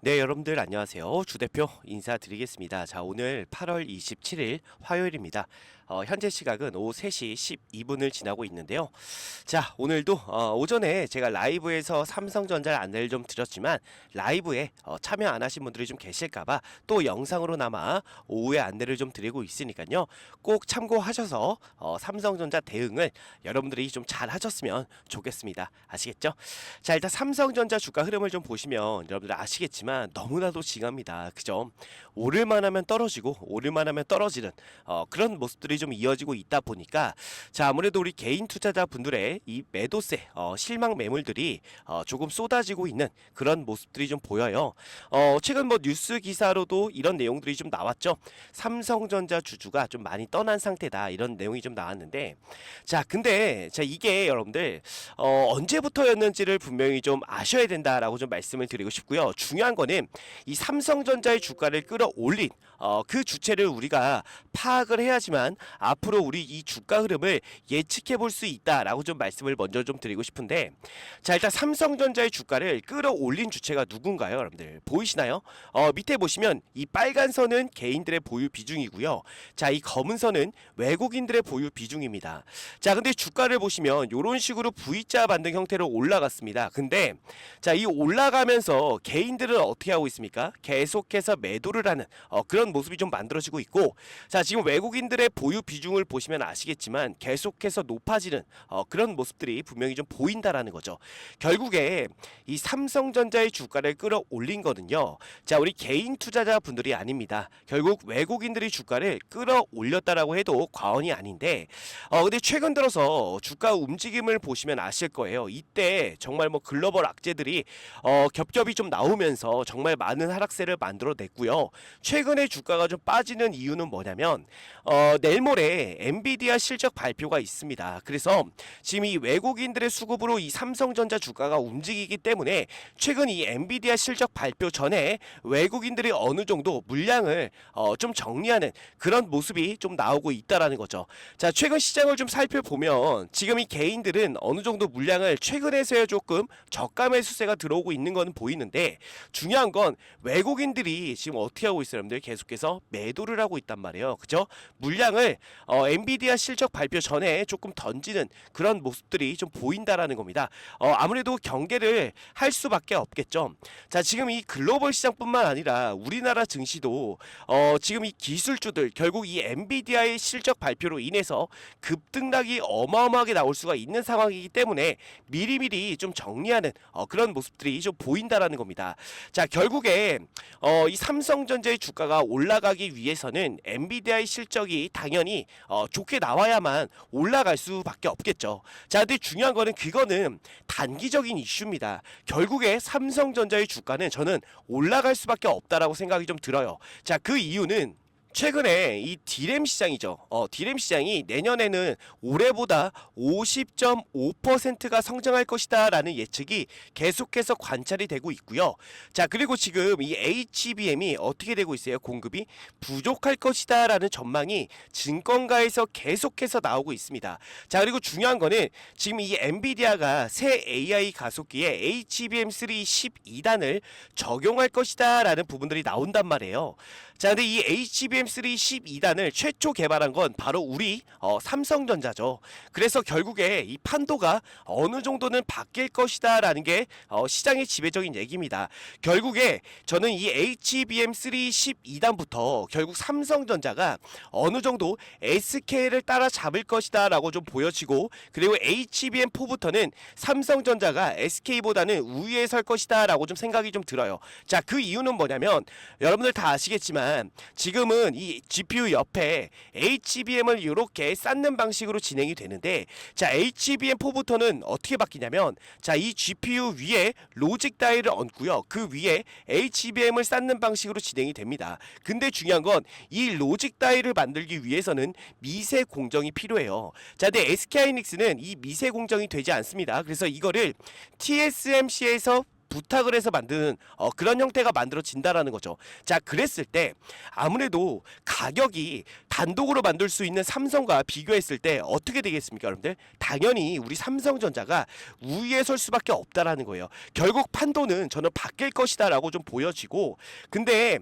네, 여러분들 안녕하세요. 주 대표 인사드리겠습니다. 자, 오늘 8월 27일 화요일입니다. 현재 시각은 오후 3시 12분을 지나고 있는데요. 자, 오늘도 오전에 제가 라이브에서 삼성전자 안내를 좀 드렸지만 라이브에 참여 안 하신 분들이 좀 계실까봐 또 영상으로나마 오후에 안내를 좀 드리고 있으니까요. 꼭 참고하셔서 삼성전자 대응을 여러분들이 좀 잘 하셨으면 좋겠습니다. 아시겠죠? 자, 일단 삼성전자 주가 흐름을 좀 보시면 여러분들 아시겠지만 너무나도 징합니다. 그죠? 오를만 하면 떨어지고 오를만 하면 떨어지는 그런 모습들이 좀 이어지고 있다 보니까 자, 아무래도 우리 개인 투자자분들의 이 매도세 실망 매물들이 조금 쏟아지고 있는 그런 모습들이 좀 보여요. 최근 뭐 뉴스 기사로도 이런 내용들이 좀 나왔죠. 삼성전자 주주가 좀 많이 떠난 상태다, 이런 내용이 좀 나왔는데, 자, 근데 자, 이게 여러분들 언제부터였는지를 분명히 좀 아셔야 된다라고 좀 말씀을 드리고 싶고요. 중요한 거는 이 삼성전자의 주가를 끌어올린 그 주체를 우리가 파악을 해야지만 앞으로 우리 이 주가 흐름을 예측해 볼 수 있다라고 좀 말씀을 먼저 좀 드리고 싶은데, 자, 일단 삼성전자의 주가를 끌어올린 주체가 누군가요, 여러분들? 보이시나요? 밑에 보시면 이 빨간 선은 개인들의 보유 비중이고요. 자, 이 검은 선은 외국인들의 보유 비중입니다. 자, 근데 주가를 보시면 이런 식으로 V자 반등 형태로 올라갔습니다. 근데 자, 이 올라가면서 개인들은 어떻게 하고 있습니까? 계속해서 매도를 하는 그런 모습이 좀 만들어지고 있고, 자, 지금 외국인들의 보유 비중을 보시면 아시겠지만 계속해서 높아지는 그런 모습들이 분명히 좀 보인다라는 거죠. 결국에 이 삼성전자의 주가를 끌어올린 거는요, 자, 우리 개인 투자자 분들이 아닙니다. 결국 외국인들이 주가를 끌어올렸다라고 해도 과언이 아닌데, 근데 최근 들어서 주가 움직임을 보시면 아실 거예요. 이때 정말 뭐 글로벌 악재들이 겹겹이 좀 나오면서 정말 많은 하락세를 만들어냈고요. 최근에 주가가 좀 빠지는 이유는 뭐냐면 내일 모레 엔비디아 실적 발표가 있습니다. 그래서 지금 이 외국인들의 수급으로 이 삼성전자 주가가 움직이기 때문에 최근 이 엔비디아 실적 발표 전에 외국인들이 어느 정도 물량을 좀 정리하는 그런 모습이 좀 나오고 있다라는 거죠. 자, 최근 시장을 좀 살펴보면 지금 이 개인들은 어느 정도 물량을 최근에서야 조금 저가 매수세가 들어오고 있는 건 보이는데, 중요한 건 외국인들이 지금 어떻게 하고 있어요, 여러분들? 계속해서 매도를 하고 있단 말이에요. 그죠? 물량을 엔비디아 실적 발표 전에 조금 던지는 그런 모습들이 좀 보인다라는 겁니다. 아무래도 경계를 할 수밖에 없겠죠. 자, 지금 이 글로벌 시장뿐만 아니라 우리나라 증시도 지금 이 기술주들 결국 이 엔비디아의 실적 발표로 인해서 급등락이 어마어마하게 나올 수가 있는 상황이기 때문에 미리미리 좀 정리하는 그런 모습들이 좀 보인다라는 겁니다. 자, 결국에 이 삼성전자의 주가가 올라가기 위해서는 엔비디아의 실적이 당연히 좋게 나와야만 올라갈 수밖에 없겠죠. 자, 근데 중요한 거는 그거는 단기적인 이슈입니다. 결국에 삼성전자의 주가는 저는 올라갈 수밖에 없다라고 생각이 좀 들어요. 자, 그 이유는 최근에 이 디램 시장이죠. 디램 시장이 내년에는 올해보다 50.5%가 성장할 것이다 라는 예측이 계속해서 관찰이 되고 있고요. 자, 그리고 지금 이 HBM이 어떻게 되고 있어요? 공급이 부족할 것이다 라는 전망이 증권가에서 계속해서 나오고 있습니다. 자, 그리고 중요한 거는 지금 이 엔비디아가 새 AI 가속기에 HBM3 12단을 적용할 것이다 라는 부분들이 나온단 말이에요. 자, 근데 이 HBM3 12단을 최초 개발한 건 바로 우리 삼성전자죠. 그래서 결국에 이 판도가 어느 정도는 바뀔 것이다 라는 게 시장의 지배적인 얘기입니다. 결국에 저는 이 HBM3 12단부터 결국 삼성전자가 어느 정도 SK를 따라잡을 것이다 라고 좀 보여지고, 그리고 HBM4부터는 삼성전자가 SK보다는 우위에 설 것이다 라고 좀 생각이 좀 들어요. 자, 그 이유는 뭐냐면 여러분들 다 아시겠지만 지금은 이 GPU 옆에 HBM을 이렇게 쌓는 방식으로 진행이 되는데, 자, HBM4부터는 어떻게 바뀌냐면, 자, 이 GPU 위에 로직 다이를 얹고요. 그 위에 HBM을 쌓는 방식으로 진행이 됩니다. 근데 중요한 건 이 로직 다이를 만들기 위해서는 미세 공정이 필요해요. 자, 근데 SK하이닉스는 이 미세 공정이 되지 않습니다. 그래서 이거를 TSMC에서 부탁을 해서 만드는 그런 형태가 만들어진다라는 거죠. 자, 그랬을 때 아무래도 가격이 단독으로 만들 수 있는 삼성과 비교했을 때 어떻게 되겠습니까, 여러분들? 당연히 우리 삼성전자가 우위에 설 수밖에 없다라는 거예요. 결국 판도는 저는 바뀔 것이다라고 좀 보여지고, 근데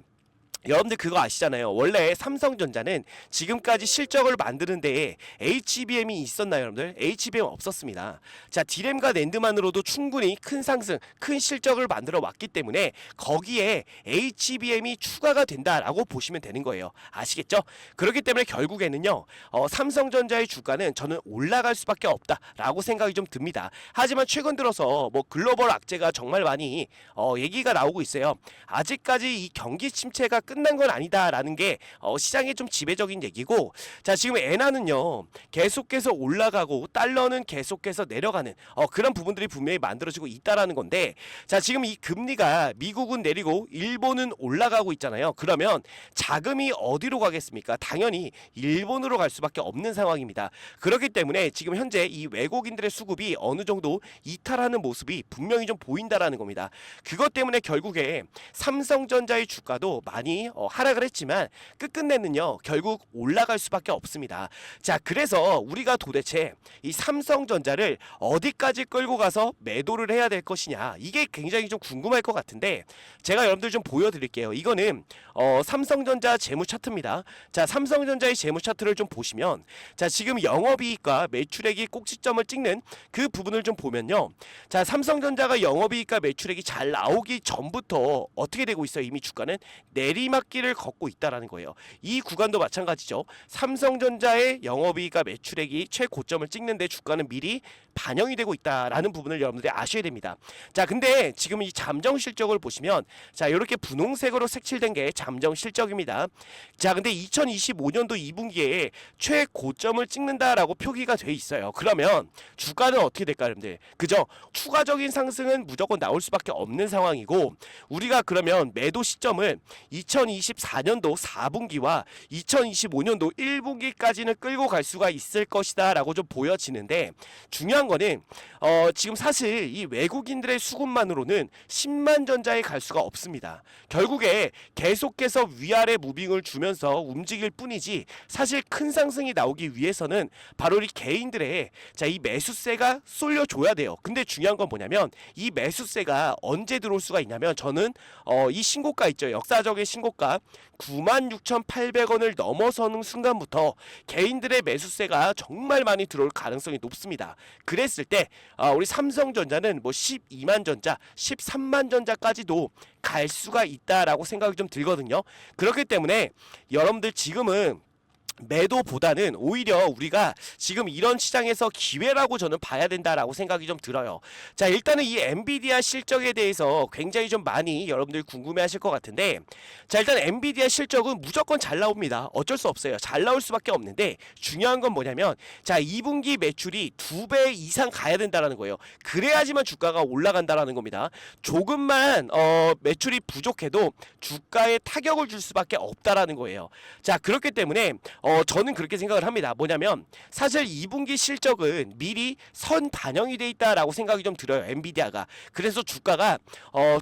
여러분들 그거 아시잖아요. 원래 삼성전자는 지금까지 실적을 만드는 데에 HBM이 있었나요, 여러분들? HBM 없었습니다. 자, D램과 낸드만으로도 충분히 큰 상승, 큰 실적을 만들어 왔기 때문에 거기에 HBM이 추가가 된다라고 보시면 되는 거예요. 아시겠죠? 그렇기 때문에 결국에는요, 삼성전자의 주가는 저는 올라갈 수밖에 없다라고 생각이 좀 듭니다. 하지만 최근 들어서 뭐 글로벌 악재가 정말 많이 얘기가 나오고 있어요. 아직까지 이 경기 침체가 끝난 건 아니다라는 게 시장의 좀 지배적인 얘기고, 자, 지금 엔화는요 계속해서 올라가고 달러는 계속해서 내려가는 그런 부분들이 분명히 만들어지고 있다라는 건데, 자, 지금 이 금리가 미국은 내리고 일본은 올라가고 있잖아요. 그러면 자금이 어디로 가겠습니까? 당연히 일본으로 갈 수밖에 없는 상황입니다. 그렇기 때문에 지금 현재 이 외국인들의 수급이 어느 정도 이탈하는 모습이 분명히 좀 보인다라는 겁니다. 그것 때문에 결국에 삼성전자의 주가도 많이 하락을 했지만 끝끝내는요 결국 올라갈 수밖에 없습니다. 자, 그래서 우리가 도대체 이 삼성전자를 어디까지 끌고 가서 매도를 해야 될 것이냐, 이게 굉장히 좀 궁금할 것 같은데 제가 여러분들 좀 보여드릴게요. 이거는 삼성전자 재무 차트입니다. 자, 삼성전자의 재무 차트를 좀 보시면, 자, 지금 영업이익과 매출액이 꼭지점을 찍는 그 부분을 좀 보면요, 자, 삼성전자가 영업이익과 매출액이 잘 나오기 전부터 어떻게 되고 있어요? 이미 주가는 내리막길을 걷고 있다라는 거예요. 이 구간도 마찬가지죠. 삼성전자의 영업이익과 매출액이 최고점을 찍는데 주가는 미리 반영이 되고 있다라는 부분을 여러분들이 아셔야 됩니다. 자, 근데 지금 이 잠정 실적을 보시면, 자, 이렇게 분홍색으로 색칠된 게 잠정 실적입니다. 자, 근데 2025년도 2분기에 최고점을 찍는다라고 표기가 돼 있어요. 그러면 주가는 어떻게 될까요, 여러분들? 그죠? 추가적인 상승은 무조건 나올 수밖에 없는 상황이고, 우리가 그러면 매도 시점을 2024년도 4분기와 2025년도 1분기까지는 끌고 갈 수가 있을 것이다 라고 좀 보여지는데, 중요한 거는 지금 사실 이 외국인들의 수급만으로는 10만 전자에 갈 수가 없습니다. 결국에 계속해서 위아래 무빙을 주면서 움직일 뿐이지 사실 큰 상승이 나오기 위해서는 바로 이 개인들의 이 매수세가 쏠려줘야 돼요. 근데 중요한 건 뭐냐면 이 매수세가 언제 들어올 수가 있냐면, 저는 이 신고가 있죠. 역사적인 신고가 96,800원을 넘어서는 순간부터 개인들의 매수세가 정말 많이 들어올 가능성이 높습니다. 그랬을 때 우리 삼성전자는 뭐 12만 전자, 13만 전자까지도 갈 수가 있다라고 생각이 좀 들거든요. 그렇기 때문에 여러분들 지금은 매도보다는 오히려 우리가 지금 이런 시장에서 기회라고 저는 봐야 된다라고 생각이 좀 들어요. 자, 일단은 이 엔비디아 실적에 대해서 굉장히 좀 많이 여러분들 궁금해하실 것 같은데, 자, 일단 엔비디아 실적은 무조건 잘 나옵니다. 어쩔 수 없어요. 잘 나올 수밖에 없는데 중요한 건 뭐냐면, 자, 2분기 매출이 2배 이상 가야 된다라는 거예요. 그래야지만 주가가 올라간다라는 겁니다. 조금만 매출이 부족해도 주가에 타격을 줄 수밖에 없다라는 거예요. 자, 그렇기 때문에 저는 그렇게 생각을 합니다. 뭐냐면 사실 2분기 실적은 미리 선 반영이 돼 있다라고 생각이 좀 들어요, 엔비디아가. 그래서 주가가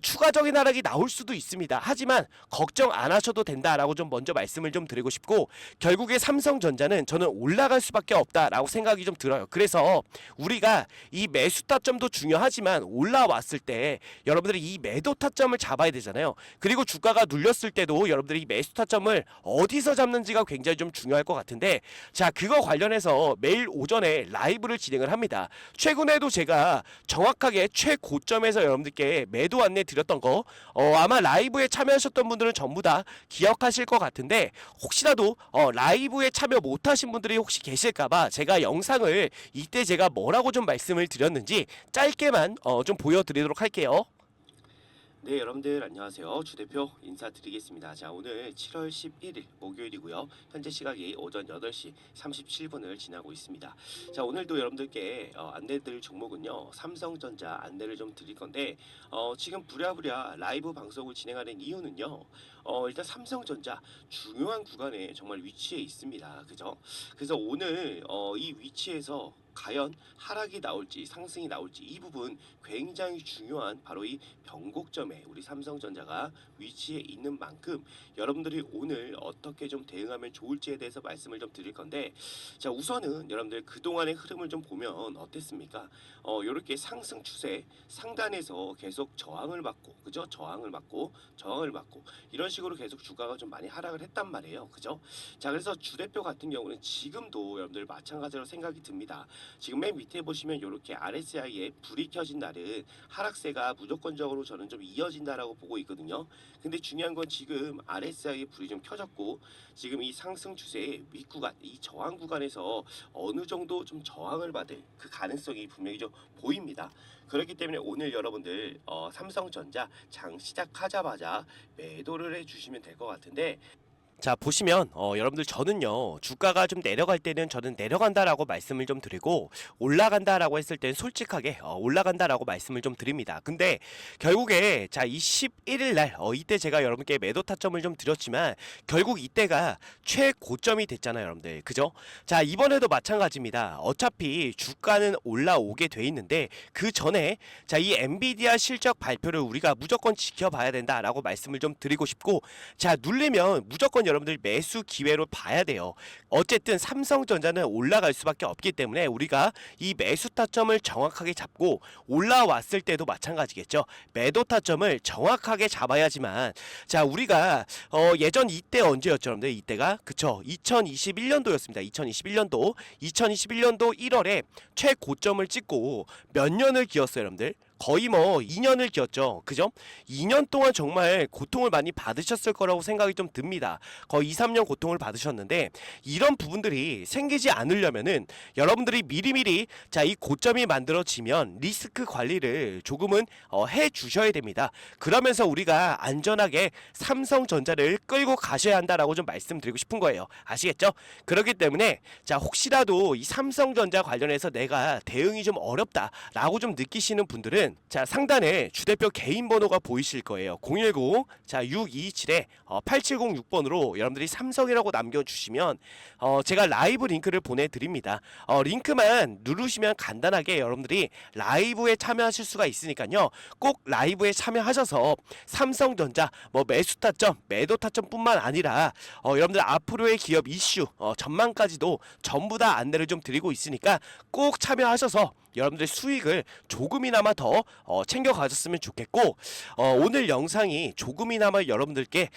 추가적인 하락이 나올 수도 있습니다. 하지만 걱정 안 하셔도 된다라고 좀 먼저 말씀을 좀 드리고 싶고, 결국에 삼성전자는 저는 올라갈 수밖에 없다라고 생각이 좀 들어요. 그래서 우리가 이 매수 타점도 중요하지만 올라왔을 때 여러분들이 이 매도 타점을 잡아야 되잖아요. 그리고 주가가 눌렸을 때도 여러분들이 이 매수 타점을 어디서 잡는지가 굉장히 좀 중요할 것 같은데, 자, 그거 관련해서 매일 오전에 라이브를 진행을 합니다. 최근에도 제가 정확하게 최고점에서 여러분들께 매도 안내 드렸던 거 아마 라이브에 참여하셨던 분들은 전부 다 기억하실 것 같은데, 혹시라도 라이브에 참여 못하신 분들이 혹시 계실까봐 제가 영상을 이때 제가 뭐라고 좀 말씀을 드렸는지 짧게만 좀 보여드리도록 할게요. 네, 여러분들 안녕하세요. 주대표 인사드리겠습니다. 자, 오늘 7월 11일 목요일이고요. 현재 시각이 오전 8시 37분을 지나고 있습니다. 자, 오늘도 여러분들께 안내드릴 종목은요, 삼성전자 안내를 좀 드릴 건데, 지금 부랴부랴 라이브 방송을 진행하는 이유는요, 일단 삼성전자 중요한 구간에 정말 위치해 있습니다. 그죠? 그래서 오늘 이 위치에서 과연 하락이 나올지 상승이 나올지 이 부분 굉장히 중요한 바로 이 변곡점에 우리 삼성전자가 위치해 있는 만큼 여러분들이 오늘 어떻게 좀 대응하면 좋을지에 대해서 말씀을 좀 드릴 건데, 자 우선은 여러분들 그동안의 흐름을 좀 보면 어땠습니까? 이렇게 상승 추세 상단에서 계속 저항을 받고, 그죠? 저항을 받고 이런 식으로 계속 주가가 좀 많이 하락을 했단 말이에요, 그죠? 자 그래서 주대표 같은 경우는 지금도 여러분들 마찬가지로 생각이 듭니다. 지금 맨 밑에 보시면 이렇게 RSI에 불이 켜진 날은 하락세가 무조건적으로 저는 좀 이어진다라고 보고 있거든요. 근데 중요한 건 지금 RSI에 불이 좀 켜졌고 지금 이 상승 추세의 윗구간, 이 저항 구간에서 어느 정도 좀 저항을 받을 그 가능성이 분명히 좀 보입니다. 그렇기 때문에 오늘 여러분들 삼성전자 장 시작하자마자 매도를 해주시면 될 것 같은데, 자 보시면 여러분들 저는요 주가가 좀 내려갈 때는 저는 내려간다라고 말씀을 좀 드리고 올라간다라고 했을 때는 솔직하게 올라간다라고 말씀을 좀 드립니다. 근데 결국에 자 이 11일 날 이때 제가 여러분께 매도 타점을 좀 드렸지만 결국 이때가 최고점이 됐잖아요 여러분들, 그죠? 자 이번에도 마찬가지입니다. 어차피 주가는 올라오게 돼 있는데 그 전에 자 이 엔비디아 실적 발표를 우리가 무조건 지켜봐야 된다라고 말씀을 좀 드리고 싶고, 자 눌리면 무조건 여러분들 매수 기회로 봐야 돼요. 어쨌든 삼성전자는 올라갈 수밖에 없기 때문에 우리가 이 매수 타점을 정확하게 잡고 올라왔을 때도 마찬가지겠죠. 매도 타점을 정확하게 잡아야지만, 자 우리가 예전 이때 언제였죠 여러분들? 이때가 그쵸 2021년도였습니다. 2021년도 1월에 최고점을 찍고 몇 년을 기었어요 여러분들? 거의 뭐 2년을 기었죠. 그죠? 2년 동안 정말 고통을 많이 받으셨을 거라고 생각이 좀 듭니다. 거의 2, 3년 고통을 받으셨는데 이런 부분들이 생기지 않으려면은 여러분들이 미리미리 자 이 고점이 만들어지면 리스크 관리를 조금은 해 주셔야 됩니다. 그러면서 우리가 안전하게 삼성전자를 끌고 가셔야 한다라고 좀 말씀드리고 싶은 거예요. 아시겠죠? 그렇기 때문에 자 혹시라도 이 삼성전자 관련해서 내가 대응이 좀 어렵다라고 좀 느끼시는 분들은 자 상단에 주대표 개인 번호가 보이실 거예요. 010 자 627에 8706번으로 여러분들이 삼성이라고 남겨주시면 제가 라이브 링크를 보내드립니다. 링크만 누르시면 간단하게 여러분들이 라이브에 참여하실 수가 있으니까요. 꼭 라이브에 참여하셔서 삼성전자 뭐 매수 타점, 매도 타점뿐만 아니라 여러분들 앞으로의 기업 이슈 전망까지도 전부 다 안내를 좀 드리고 있으니까 꼭 참여하셔서 여러분들 수익을 조금이나마 더 챙겨 가졌으면 좋겠고, 오늘 영상이 조금이나마 여러분들께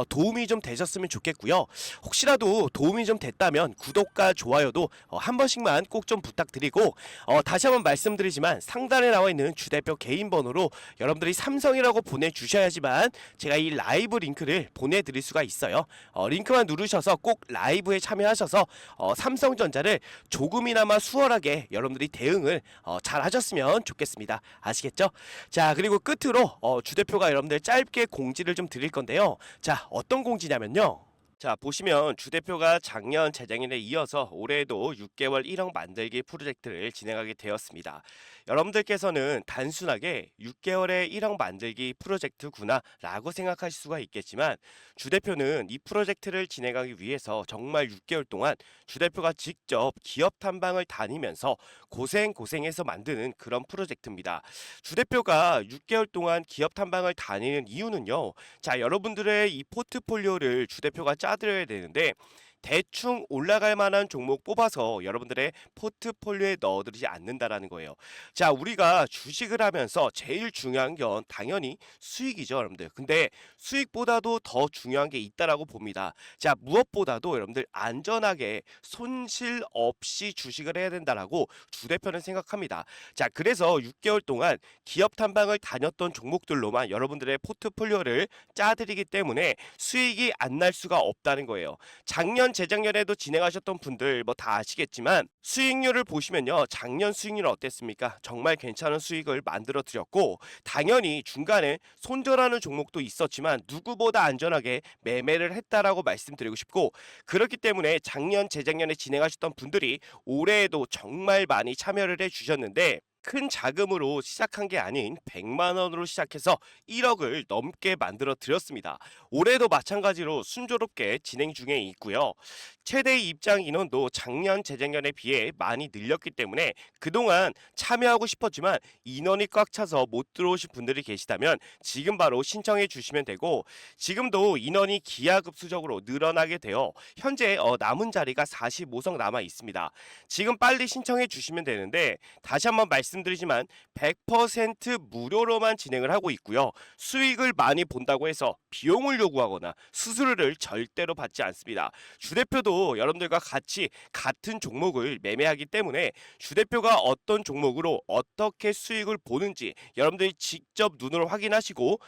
도움이 좀 되셨으면 좋겠고요. 혹시라도 도움이 좀 됐다면 구독과 좋아요도 한 번씩만 꼭 좀 부탁드리고, 다시 한번 말씀드리지만 상단에 나와 있는 주대표 개인 번호로 여러분들이 삼성이라고 보내주셔야지만 제가 이 라이브 링크를 보내드릴 수가 있어요. 링크만 누르셔서 꼭 라이브에 참여하셔서 삼성전자를 조금이나마 수월하게 여러분들이 대응을 잘 하셨으면 좋겠습니다. 아시겠죠? 자 그리고 끝으로 주대표가 여러분들 짧게 공지를 좀 드릴 건데요. 자 어떤 공지냐면요. 자 보시면 주대표가 작년 재작년에 이어서 올해에도 6개월 1억 만들기 프로젝트를 진행하게 되었습니다. 여러분들께서는 단순하게 6개월에 1억 만들기 프로젝트구나 라고 생각하실 수가 있겠지만, 주대표는 이 프로젝트를 진행하기 위해서 정말 6개월 동안 주대표가 직접 기업 탐방을 다니면서 고생해서 만드는 그런 프로젝트입니다. 주대표가 6개월 동안 기업 탐방을 다니는 이유는요. 자 여러분들의 이 포트폴리오를 주대표가 짜드려야 되는데 대충 올라갈 만한 종목 뽑아서 여러분들의 포트폴리오에 넣어드리지 않는다라는 거예요. 자, 우리가 주식을 하면서 제일 중요한 건 당연히 수익이죠, 여러분들. 근데 수익보다도 더 중요한 게 있다라고 봅니다. 자, 무엇보다도 여러분들 안전하게 손실 없이 주식을 해야 된다라고 주 대표는 생각합니다. 자, 그래서 6개월 동안 기업 탐방을 다녔던 종목들로만 여러분들의 포트폴리오를 짜드리기 때문에 수익이 안 날 수가 없다는 거예요. 작년 재작년에도 진행하셨던 분들 뭐 다 아시겠지만 수익률을 보시면요. 작년 수익률 어땠습니까? 정말 괜찮은 수익을 만들어 드렸고, 당연히 중간에 손절하는 종목도 있었지만 누구보다 안전하게 매매를 했다라고 말씀드리고 싶고, 그렇기 때문에 작년 재작년에 진행하셨던 분들이 올해에도 정말 많이 참여를 해 주셨는데, 큰 자금으로 시작한 게 아닌 100만 원으로 시작해서 1억을 넘게 만들어 드렸습니다. 올해도 마찬가지로 순조롭게 진행 중에 있고요. 최대 입장 인원도 작년 재작년에 비해 많이 늘렸기 때문에 그동안 참여하고 싶었지만 인원이 꽉 차서 못 들어오신 분들이 계시다면 지금 바로 신청해 주시면 되고, 지금도 인원이 기하급수적으로 늘어나게 되어 현재 남은 자리가 45석 남아 있습니다. 지금 빨리 신청해 주시면 되는데, 다시 한번 말씀드리지만 100% 무료로만 진행을 하고 있고요. 수익을 많이 본다고 해서 비용을 요구하거나 수수료를 절대로 받지 않습니다. 주 대표도 여러분들과 같이 같은 종목을 매매하기 때문에 주 대표가 어떤 종목으로 어떻게 수익을 보는지 여러분들이 직접 눈으로 확인하시고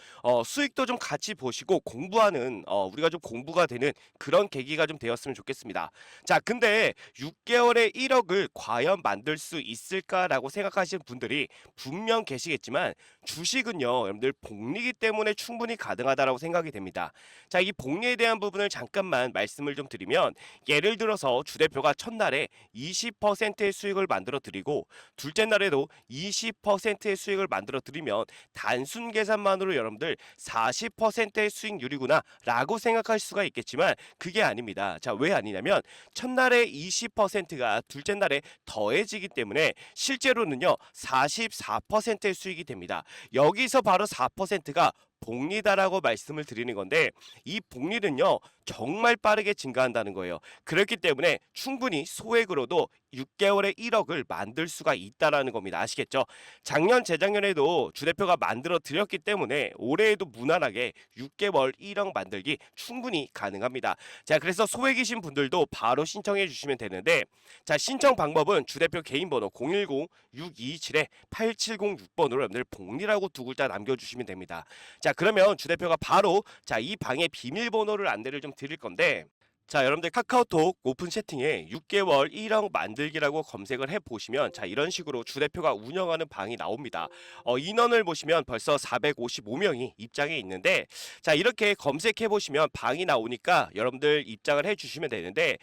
수익도 좀 같이 보시고 공부하는, 우리가 좀 공부가 되는 그런 계기가 좀 되었으면 좋겠습니다. 자, 근데 6개월에 1억을 과연 만들 수 있을까라고 생각하시는 분들이 분명 계시겠지만, 주식은요 여러분들 복리기 때문에 충분히 가능하다라고 생각이 됩니다. 자, 이 복리에 대한 부분을 잠깐만 말씀을 좀 드리면, 예를 들어서 주 대표가 첫날에 20%의 수익을 만들어 드리고 둘째 날에도 20%의 수익을 만들어 드리면 단순 계산만으로 여러분들 40%의 수익률이구나 라고 생각할 수가 있겠지만, 그게 아닙니다. 자, 왜 아니냐면 첫날에 20%가 둘째 날에 더해지기 때문에 실제로는요 44%의 수익이 됩니다. 여기서 바로 4%가 복리다라고 말씀을 드리는 건데, 이 복리는요 정말 빠르게 증가한다는 거예요. 그렇기 때문에 충분히 소액으로도 6개월에 1억을 만들 수가 있다라는 겁니다. 아시겠죠? 작년 재작년에도 주 대표가 만들어 드렸기 때문에 올해에도 무난하게 6개월 1억 만들기 충분히 가능합니다. 자, 그래서 소액이신 분들도 바로 신청해 주시면 되는데, 자, 신청 방법은 주 대표 개인 번호 010-627-8706번으로 여러분들 복리라고 두 글자 남겨주시면 됩니다. 자, 그러면 주 대표가 바로 이 방의 비밀번호를 안내를 좀 드릴 건데, 자, 여러분들 카카오톡 오픈 채팅에 6개월 1억 만들기라고 검색을 해보시면 이런 식으로 주 대표가 운영하는 방이 나옵니다. 인원을 보시면 벌써 455명이 입장해 있는데, 자, 이렇게 검색해보시면 방이 나오니까 여러분들 입장을 해주시면 되는데,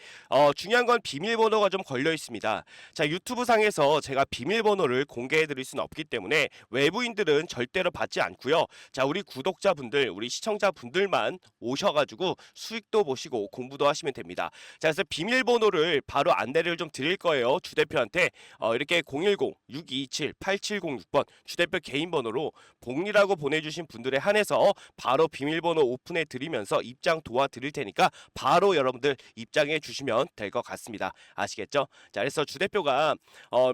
중요한 건 비밀번호가 좀 걸려 있습니다. 자, 유튜브 상에서 제가 비밀번호를 공개해 드릴 수는 없기 때문에 외부인들은 절대로 받지 않고요. 자, 우리 구독자분들, 우리 시청자분들만 오셔가지고 수익도 보시고 공부도 하시면 됩니다. 자, 그래서 비밀번호를 바로 안내를 좀 드릴 거예요. 주 대표한테 이렇게 010-627-8706번 주 대표 개인 번호로 복리라고 보내주신 분들에 한해서 바로 비밀번호 오픈해 드리면서 입장 도와드릴 테니까 바로 여러분들 입장해 주시면 될 것 같습니다. 아시겠죠? 자, 그래서 주 대표가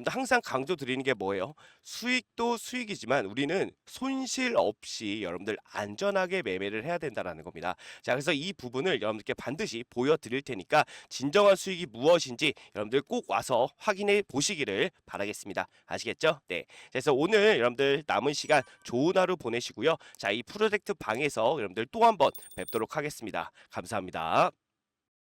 항상 강조 드리는 게 뭐예요? 수익도 수익이지만 우리는 손실 없이 여러분들 안전하게 매매를 해야 된다는 겁니다. 자, 그래서 이 부분을 여러분들께 반드시 보여드릴 테니까 진정한 수익이 무엇인지 여러분들 꼭 와서 확인해 보시기를 바라겠습니다. 아시겠죠? 네. 그래서 오늘 여러분들 남은 시간 좋은 하루 보내시고요. 자, 이 프로젝트 방에서 여러분들 또 한번 뵙도록 하겠습니다. 감사합니다.